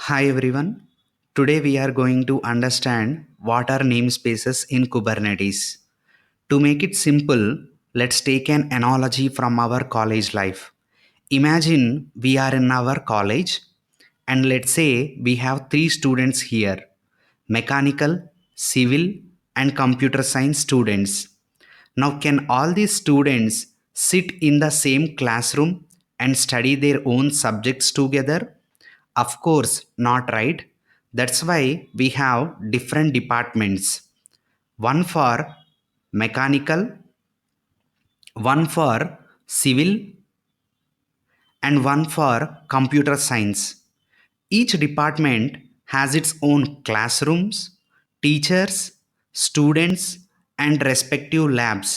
Hi everyone. Today we are going to understand what are namespaces in Kubernetes. To make it simple, let's take an analogy from our college life. Imagine we are in our college and let's say we have three students here: mechanical, civil, and computer science students. Now, can all these students sit in the same classroom and study their own subjects together? Of course, not, right? That's why we have different departments: one for mechanical, one for civil, and one for computer science. Each department has its own classrooms, teachers, students, and respective labs.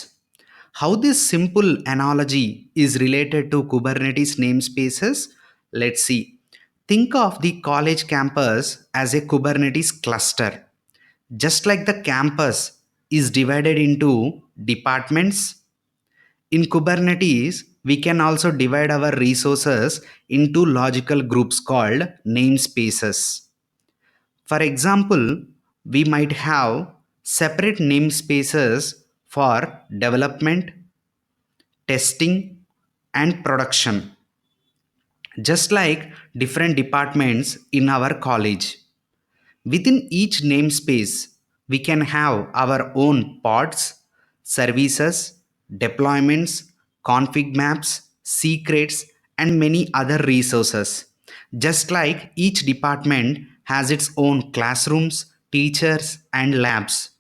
How this simple analogy is related to Kubernetes namespaces? Let's see. Think of the college campus as a Kubernetes cluster. Just like the campus is divided into departments, in Kubernetes, we can also divide our resources into logical groups called namespaces. For example, we might have separate namespaces for development, testing, and production, just like different departments in our college. Within each namespace, we can have our own pods, services, deployments, config maps, secrets, and many other resources. Just like each department has its own classrooms, teachers, and labs.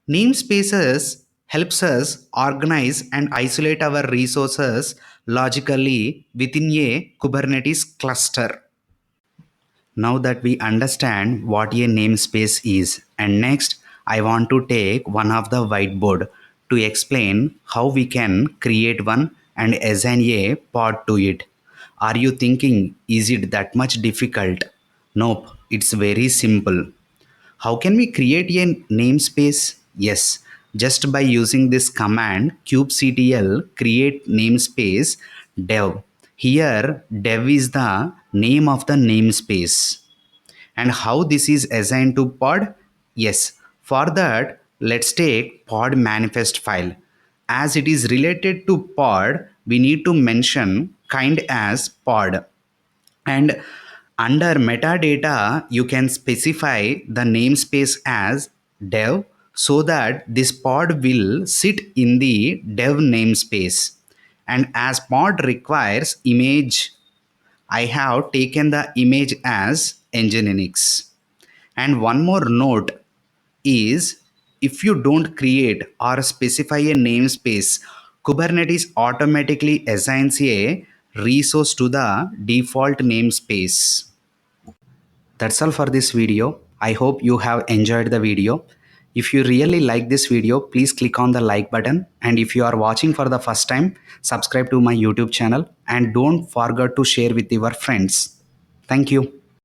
Namespaces helps us organize and isolate our resources logically within a Kubernetes cluster. Now that we understand what a namespace is, and next I want to take one of the whiteboard to explain how we can create one and assign a pod to it. Are you thinking, is it that much difficult? Nope, it's very simple. How can we create a namespace? Yes, just by using this command kubectl create namespace dev. Here, dev is the name of the namespace. And how this is assigned to pod? Yes, for that, let's take pod manifest file. As it is related to pod, we need to mention kind as pod. And under metadata, you can specify the namespace as dev so that this pod will sit in the dev namespace. And as pod requires image, I have taken the image as Nginx. And one more note is, if you don't create or specify a namespace, Kubernetes automatically assigns a resource to the default namespace. That's all for this video. I hope you have enjoyed the video. If you really like this video, please click on the like button. And if you are watching for the first time, subscribe to my YouTube channel and don't forget to share with your friends. Thank you.